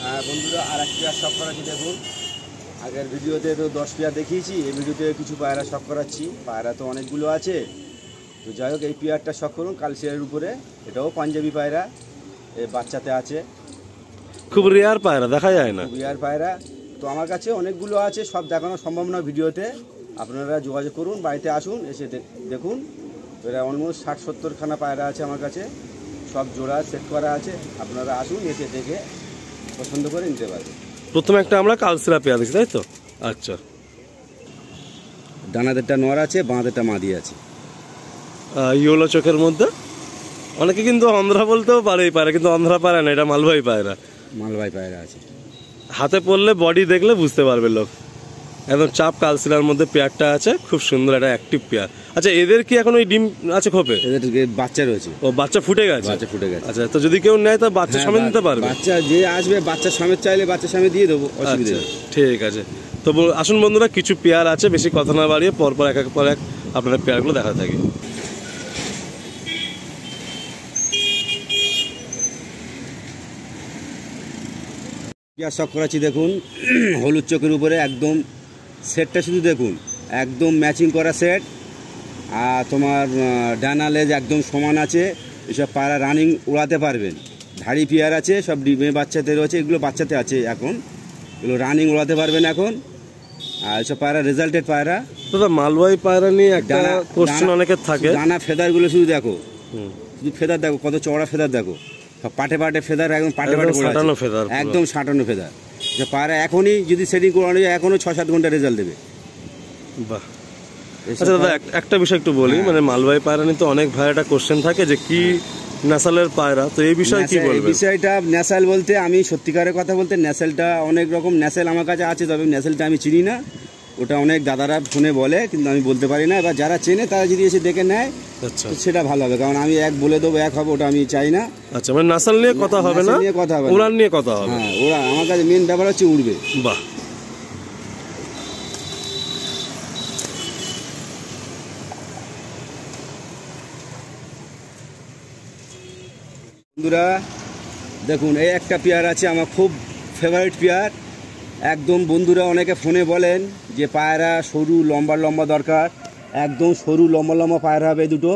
হ্যাঁ বন্ধুরা, আর এক পেয়ার শখ করাচ্ছি দেখুন। আগের ভিডিওতে তো 10 পেয়ার দেখিয়েছি, এই ভিডিওতে কিছু পায়রা শখ করাচ্ছি। পায়রা তো অনেকগুলো আছে, তো যাই হোক এই পেয়ারটা শখ করুন কালশিয়ারের উপরে। এটাও পাঞ্জাবি পায়রা, এই বাচ্চাতে আছে। খুব রেয়ার পায়রা, দেখা যায় না। রেয়ার পায়রা তো আমার কাছে অনেকগুলো আছে, সব দেখানো সম্ভব না ভিডিওতে। আপনারা যোগাযোগ করুন, বাড়িতে আসুন, এসে দেখুন। এরা অলমোস্ট 60-70 খানা পায়রা আছে আমার কাছে, সব জোড়া সেট করা আছে। আপনারা আসুন, এসে দেখে পছন্দ করে নিতে পারবেন। প্রথমে একটা আমরা কালসিরা পেয়ার দিচ্ছি, তাই তো? আচ্ছা, ডানাদেরটা নর আছে, বাঁধেরটা মাদি আছে। ইয়েলো চোখের মধ্যে। অনেকে কিন্তু অন্ধ্রা বলতেও পারে এই পায়রা, কিন্তু অন্ধ্রা পায়রা না, এটা মালবাহী পায়রা। মালবাহী পায়রা আছে। হাতে পড়লে বডি দেখলে বুঝতে পারবে লোক। একদম চাপ কালসিলার মধ্যে পেয়ারটা আছে, খুব সুন্দর একটা অ্যাক্টিভ পেয়ার। আচ্ছা, এদের কি এখন ওই ডিম আছে খোপে? এদের বাচ্চা রয়েছে। ও, বাচ্চা ফুটে গেছে? বাচ্চা ফুটে গেছে। আচ্ছা, তো যদি কেউ নেয় তো বাচ্চা সমেত নিতে পারবে? বাচ্চা যে আসবে বাচ্চা সমেত চাইলে বাচ্চা সমেত দিয়ে দেবো, অসুবিধা নেই। ঠিক আছে, তো আসুন বন্ধুরা, কিছু পেয়ার আছে, বেশি কথা না বাড়িয়ে পরপর এক এক পর এক আপনারা পেয়ারগুলো দেখা থাকি। পেয়ার শখ করাচ্ছি দেখুন, হলুদ চোখের উপরে একদম সেটটা শুধু দেখুন, একদম ম্যাচিং করা সেট। আর তোমার ডানা লেজ একদম সমান আছে। এসব পায়রা রানিং উড়াতে পারবেন। ধাড়ি পেয়ার আছে, সব ডিমে বাচ্চাতে রয়েছে, এগুলো বাচ্চাতে আছে এখন, এগুলো রানিং উড়াতে পারবেন এখন। আর এসব পায়রা রেজাল্টেড পায়রা। দাদা, মালবাহী পায়রা নিয়ে একটা কোশ্চেন অনেকের থাকে। ডানা ফেদারগুলো শুধু দেখো, শুধু ফেদার দেখো, কত চওড়া ফেদার দেখো, সব পাটে পাটে ফেদার, একদম পাটে পাটে সাঁটানো ফেদার, একদম সাঁটানো ফেদার। যে পায়রা এখনই যদি সেটিং করানো যায়, এখনও 6-7 ঘন্টা রেজাল্ট দেবে। বাহ। আচ্ছা দাদা, একটা বিষয় একটু বলি, মানে মালবাহী পায়রা নিয়ে তো অনেক ভাই একটা কোশ্চেন থাকে যে কি ন্যাসালের পায়রা, তো এই বিষয়ে কি বলবেন? বিষয়টা ন্যাসাল বলতে, আমি সত্যিকারের কথা বলতে, ন্যাসালটা অনেক রকম ন্যাসাল আমার কাছে আছে, তবে ন্যাসালটা আমি চিনি না। ওটা অনেক দাদারা ফোনে বলে, কিন্তু আমি বলতে পারি না। এবার যারা চেনে তারা যদি এসে দেখে নেয়, আচ্ছা, সেটা ভালো হবে। কারণ আমি এক বলে দেবো এক হবে, ওটা আমি চাই না। আচ্ছা, মানে নাসাল নিয়ে কথা হবে না, ওড়ান নিয়ে কথা হবে। হ্যাঁ, ওরা আমার কাছে মেন ব্যাপার হচ্ছে উড়বে। বাহ। বন্ধুরা দেখুন, এই একটা পেয়ার আছে আমার খুব ফেভারিট পেয়ার একদম। বন্ধুরা অনেকে ফোনে বলেন যে পায়রা সরু লম্বা লম্বা দরকার, একদম সরু লম্বা লম্বা পায়রা হবে দুটো।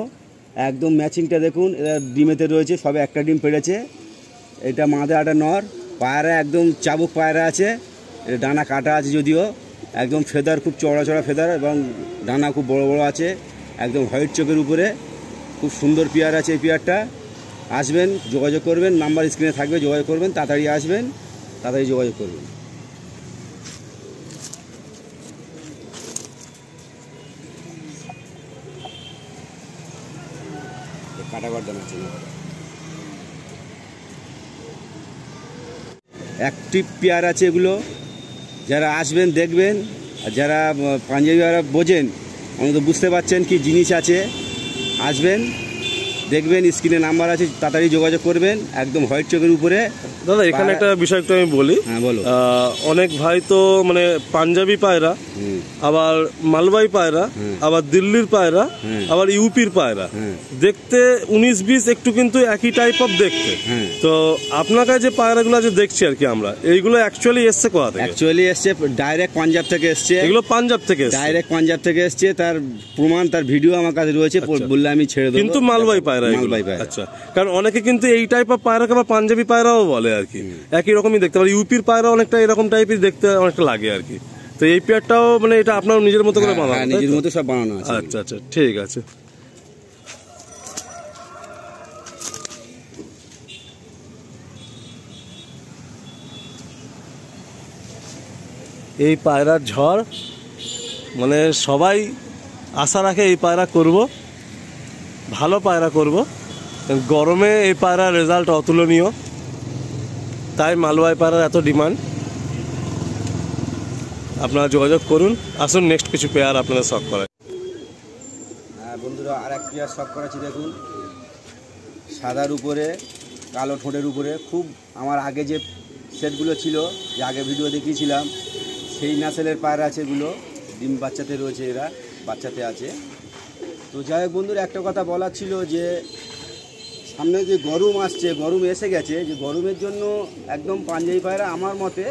একদম ম্যাচিংটা দেখুন, এরা ডিমেতে রয়েছে, সবে একটা ডিম পেড়েছে। এটা মাদে আটা নর পায়রা, একদম চাবুক পায়রা আছে। এটা ডানা কাটা আছে যদিও, একদম ফেদার খুব চড়া চড়া ফেদার, এবং ডানা খুব বড় বড় আছে, একদম হোয়াইট চোখের উপরে। খুব সুন্দর পেয়ার আছে এই পেয়ারটা। আসবেন, যোগাযোগ করবেন, নাম্বার স্ক্রিনে থাকবে, যোগাযোগ করবেন, তাড়াতাড়ি আসবেন, তাড়াতাড়ি যোগাযোগ করবেন। কাটাগড় আছে অ্যাক্টিভ পেয়ার আছে এগুলো। যারা আসবেন দেখবেন, আর যারা পাঞ্জাবি যারা বোঝেন, অন্তত বুঝতে পারছেন কি জিনিস আছে, আসবেন দেখবেন, স্ক্রিনে নাম্বার আছে, তাড়াতাড়ি যোগাযোগ করবেন। একদম হোয়াইট চোখের উপরে। দাদা, এখানে একটা বিষয় একটু আমি বলি। হ্যাঁ বলো। অনেক ভাই তো মানে পাঞ্জাবি পায়রা, আবার মালবাহী পায়রা, আবার দিল্লির পায়রা, আবার ইউপির পায়রা দেখতে 19-20 একটু কিন্তু একই টাইপ অফ দেখতে। তো আপনার কাছে যে পায়রাগুলো আছে দেখছি আর কি আমরা, এইগুলো অ্যাকচুয়ালি এসছে কোথা থেকে? অ্যাকচুয়ালি এসছে ডাইরেক্ট পাঞ্জাব থেকে এসছে। এগুলো পাঞ্জাব থেকে এসছে, ডাইরেক্ট পাঞ্জাব থেকে এসছে। তার প্রমাণ, তার ভিডিও আমার কাছে রয়েছে, বললে আমি ছেড়ে দেবো। কিন্তু মালবাহী পায়রা। আচ্ছা, কারণ অনেকে কিন্তু এই টাইপ অফ পায়রাকে আবার পাঞ্জাবি পায়রাও বলে আর কি, একই রকমই দেখতে পারে। ইউপির পায়রা অনেকটা এরকম টাইপের দেখতে অনেকটা লাগে আর কি। তো এই পেয়ারটাও মানে এটা আপনার নিজের মতো করে বানানো? নিজের মতো সব বানানো আছে। আচ্ছা আচ্ছা, ঠিক আছে। এই পায়রার ঝড়, মানে সবাই আশা রাখে এই পায়রা করব, ভালো পায়রা করব। গরমে এই পায়রার রেজাল্ট অতুলনীয়, তাই মালবাহী পায়রার এত ডিমান্ড। আপনারা যোগাযোগ করুন, আসুন নেক্সট কিছু পেয়ার আপনারা শখ করায়। হ্যাঁ বন্ধুরা, আর এক পেয়ার শখ করাচ্ছি দেখুন, সাদার উপরে কালো ঠোঁটের উপরে। খুব আমার আগে যে সেটগুলো ছিল, যে আগে ভিডিও দেখিয়েছিলাম, সেই নাসেলের পায়রা আছে এগুলো। ডিম বাচ্চাতে রয়েছে, এরা বাচ্চাতে আছে। তো যাই হোক বন্ধুরা, একটা কথা বলার ছিল যে সামনে যে গরম আসছে, গরম এসে গেছে, যে গরমের জন্য একদম পাঞ্জাবি পায়রা আমার মতে,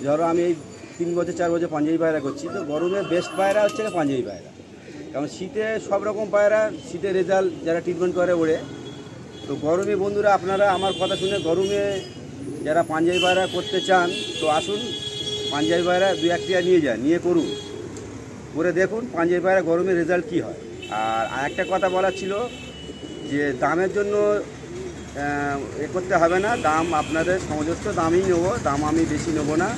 ধরো আমি এই 3 বছর 4 বছর পাঞ্জাবি পায়রা করছি, তো গরমের বেস্ট পায়রা হচ্ছে পাঞ্জাবি পায়রা। কারণ শীতে সব রকম পায়রা, শীতে রেজাল্ট যারা ট্রিটমেন্ট করে ওড়ে, তো গরমে বন্ধুরা আপনারা আমার কথা শুনে গরমে যারা পাঞ্জাবি পায়রা করতে চান তো আসুন, পাঞ্জাবি পায়রা 2-1টা নিয়ে যান, নিয়ে করুন, করে দেখুন পাঞ্জাবি পায়রা গরমে রেজাল্ট কী হয়। আর একটা কথা বলার ছিল যে দামের জন্য করতে হবে না, দাম আপনাদের সমস্ত দামই নেবো, দাম আমি বেশি নেবো না।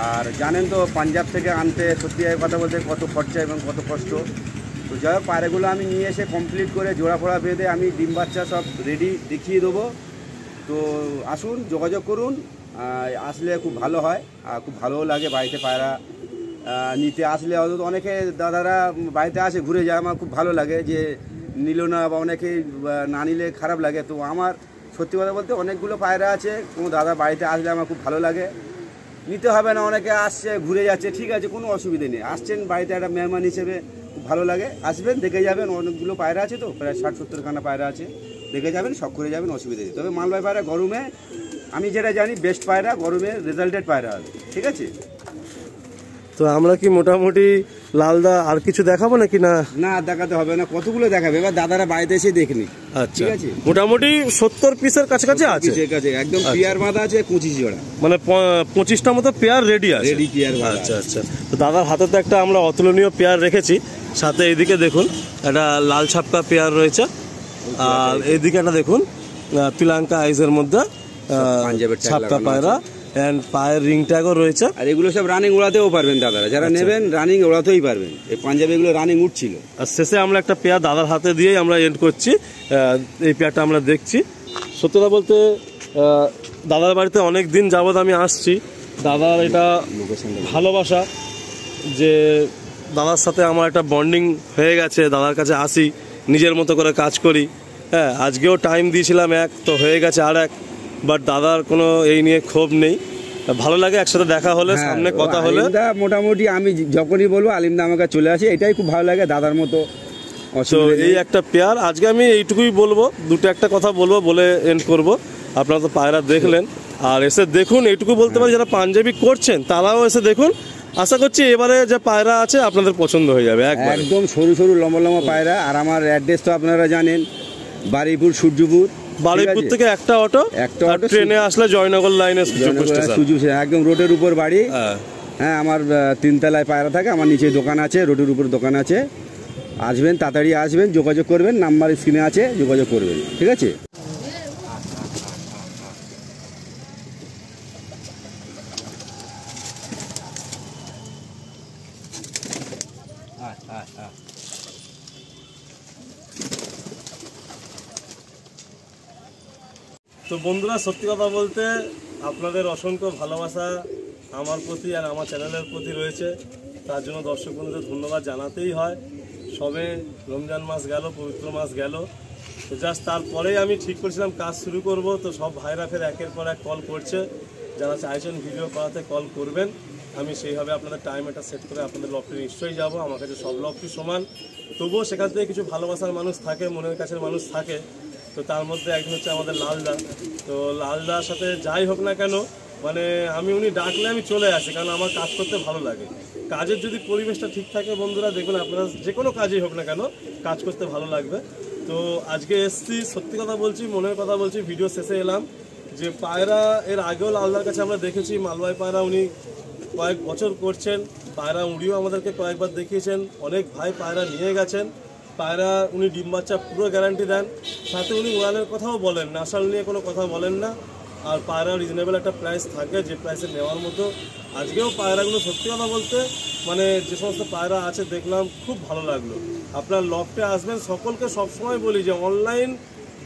আর জানেন তো পাঞ্জাব থেকে আনতে সত্যি কথা বলতে কত খরচা এবং কত কষ্ট। তো যাই হোক পায়রাগুলো আমি নিয়ে এসে কমপ্লিট করে জোড়া ফোড়া বেঁধে আমি ডিম বাচ্চা সব রেডি দেখিয়ে দেবো। তো আসুন, যোগাযোগ করুন, আসলে খুব ভালো হয় আর খুব ভালোও লাগে বাড়িতে পায়রা নিতে আসলে। অন্তত অনেকে দাদারা বাড়িতে আসে ঘুরে যায়, আমার খুব ভালো লাগে যে নিল না বা অনেকে না নিলে খারাপ লাগে। তো আমার সত্যি কথা বলতে অনেকগুলো পায়রা আছে, কোনো দাদা বাড়িতে আসলে আমার খুব ভালো লাগে। নিতে হবে না, অনেকে আসছে ঘুরে যাচ্ছে, ঠিক আছে, কোনো অসুবিধে নেই, আসছেন বাড়িতে একটা মেহমান হিসেবে, খুব ভালো লাগে। আসবেন, দেখে যাবেন, অনেকগুলো পায়রা আছে তো, প্রায় 60-70 খানা পায়রা আছে, দেখে যাবেন, শখ করে যাবেন, অসুবিধা নেই। তবে মালবাহী পায়রা গরমে আমি যেটা জানি বেস্ট পায়রা, গরমে রেজাল্টেড পায়রা হবে, ঠিক আছে। তো আমরা কি মোটামুটি লালদা আর কিছু দেখাবো নাকি? না না, দেখাতে হবে না, কতগুলো দেখাবে, এবার দাদারা বাড়িতে এসে দেখনি। আচ্ছা, ঠিক আছে, মোটামুটি 70 পিসের কাছাকাছি আছে, ঠিক আছে, একদম পেয়ার বাঁধা আছে 25 জোড়া, মানে 25টা মতো পেয়ার রেডি আছে, রেডি পেয়ার। আচ্ছা আচ্ছা। তো দাদার হাতে তো একটা আমরা অতুলনীয় পেয়ার রেখেছি, সাথে এইদিকে দেখুন একটা লাল ছাপকা পেয়ার রয়েছে, আর এইদিকে একটা দেখুন পিলাঙ্কা আইজের মধ্যে পাঞ্জাবের ছাপকা পায়রা, এন্ড পায়ের রিং ট্যাগও রয়েছে। আর এগুলো সব রানিং ওড়াতেও পারবেন দাদারা, যারা নেবেন রানিং ওড়াতেই পারবেন। এই পাঞ্জাবি এগুলো রানিং উঠছিল। আর শেষে আমরা একটা পেয়ার দাদার হাতে দিয়েই আমরা এন্ড করছি। এই পেয়ারটা আমরা দেখছি। সত্যতা বলতে দাদার বাড়িতে অনেক দিন যাবৎ আমি আসছি, দাদার এটা ভালোবাসা যে দাদার সাথে আমার একটা বন্ডিং হয়ে গেছে, দাদার কাছে আসি, নিজের মতো করে কাজ করি। হ্যাঁ, আজকেও টাইম দিয়েছিলাম এক, তো হয়ে গেছে আর এক, বাট দাদার কোনো এই নিয়ে ক্ষোভ নেই, ভালো লাগে একসাথে দেখা হলে, সামনে কথা হলে। মোটামুটি আমি যখনই বলবো আলিমদা আমাকে চলে আসে, এটাই খুব ভালো লাগে, দাদার মতো। তো এই একটা পেয়ার, আজকে আমি এইটুকুই বলবো, দুটো একটা কথা বলবো, বলে এন্ড করব। আপনারা তো পায়রা দেখলেন, আর এসে দেখুন, এইটুকু বলতে পারি যারা পাঞ্জাবি করছেন তারাও এসে দেখুন। আশা করছি এবারে যে পায়রা আছে আপনাদের পছন্দ হয়ে যাবে। একদম সরু সরু লম্বা লম্বা পায়রা। আর আমার অ্যাড্রেস তো আপনারা জানেন, বারুইপুর সূর্যপুর। বারুইপুর থেকে একটা অটো, ট্রেনে আসলে জয়নগর লাইনে একদম রোডের উপর বাড়ি। হ্যাঁ, আমার 3 তলায় পায়রা থাকে, আমার নিচে দোকান আছে, রোডের উপর দোকান আছে। আসবেন, তাড়াতাড়ি আসবেন, যোগাযোগ করবেন, নাম্বার স্ক্রিনে আছে, যোগাযোগ করবেন, ঠিক আছে। তো বন্ধুরা, সত্যি কথা বলতে আপনাদের অসংখ্য ভালোবাসা আমার প্রতি আর আমার চ্যানেলের প্রতি রয়েছে, তার জন্য দর্শক বন্ধুদের ধন্যবাদ জানাতেই হয়। সবে রমজান মাস গেল, পবিত্র মাস গেল, তো জাস্ট তারপরেই আমি ঠিক করেছিলাম কাজ শুরু করব। তো সব ভাইরা ফের একের পর এক কল করছে, যারা চাইছেন ভিডিও করাতে কল করবেন, আমি সেইভাবে আপনাদের টাইম এটা সেট করে আপনাদের লফটে নিশ্চয়ই যাব। আমার কাছে সব লফটই সমান, তবুও সেখান থেকে কিছু ভালোবাসার মানুষ থাকে, মনের কাছের মানুষ থাকে। তো তার মধ্যে একজন হচ্ছে আমাদের লালদা। তো লালদার সাথে যাই হোক না কেন, মানে উনি ডাকলে আমি চলে আসি, কারণ আমার কাজ করতে ভালো লাগে। কাজের যদি পরিবেশটা ঠিক থাকে বন্ধুরা, দেখুন আপনারা যে কোনো কাজই হোক না কেন, কাজ করতে ভালো লাগবে। তো আজকে এসছি, সত্যি কথা বলছি, মনের কথা বলছি, ভিডিও শেষে এলাম যে পায়রা এর আগেও লালদার কাছে আমরা দেখেছি, মালবাহী পায়রা উনি কয়েক বছর করছেন, পায়রা উড়িও আমাদেরকে কয়েকবার দেখিয়েছেন, অনেক ভাই পায়রা নিয়ে গেছেন। পায়রা উনি ডিম বাচ্চা পুরো গ্যারান্টি দেন, সাথে উনি উড়ানের কথাও বলেন না, আসাল নিয়ে কোনো কথা বলেন না। আর পায়রা রিজনেবল একটা প্রাইস থাকে, যে প্রাইসে নেওয়ার মতো। আজকেও পায়রাগুলো সত্যি কথা বলতে মানে যে সমস্ত পায়রা আছে দেখলাম, খুব ভালো লাগলো। আপনার লফটে আসবেন, সকলকে সবসময় বলি যে অনলাইন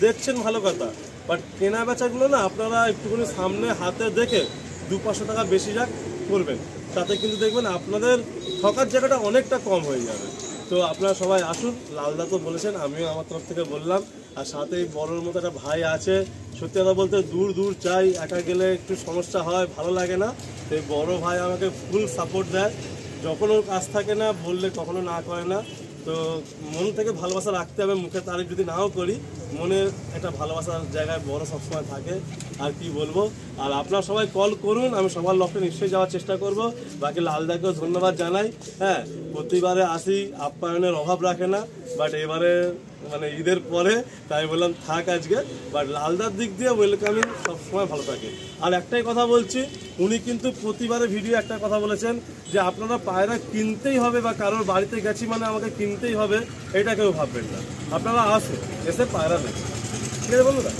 দেখছেন ভালো কথা, বাট কেনা বেচাগুলো না আপনারা একটুখানি সামনে হাতে দেখে 200-500 টাকা বেশি যাক করবেন, তাতে কিন্তু দেখবেন আপনাদের ঠকার জায়গাটা অনেকটা কম হয়ে যাবে। তো আপনারা সবাই আসুন, লালদা তো বলেছেন, আমিও আমার তরফ থেকে বললাম। আর সাথে বড়োর মতো একটা ভাই আছে, সত্যি কথা বলতে দূর দূর চাই, একা গেলে একটু সমস্যা হয়, ভালো লাগে না। তো এই বড়ো ভাই আমাকে ফুল সাপোর্ট দেয়, যখন ওর কাজ থাকে না বললে কখনো না করে না। তো মন থেকে ভালোবাসা রাখতে হবে, মুখে তারিফ যদি নাও করি, মনের একটা ভালোবাসার জায়গায় বড় সবসময় থাকে। আর কি বলবো, আর আপনারা সবাই কল করুন, আমি সবার লফটে নিশ্চয়ই যাওয়ার চেষ্টা করব। বাকি লালদাকেও ধন্যবাদ জানাই। হ্যাঁ, প্রতিবারে আসি, আপ্যায়নের অভাব রাখে না, বাট এবারে মানে ঈদের পরে তাই বললাম থাক আজকে। বাট লালদার দিক দিয়ে ওয়েলকামিং সবসময় ভালো থাকে। আর একটাই কথা বলছি, উনি কিন্তু প্রতিবারে ভিডিও একটা কথা বলেছেন যে আপনারা পায়রা কিনতেই হবে বা কারোর বাড়িতে গেছি মানে আমাকে কিনতেই হবে, এটা কেউ ভাববেন না। আপনারা আসুন, এসে পায়রা দেখুন। ঠিক আছে বন্ধুরা?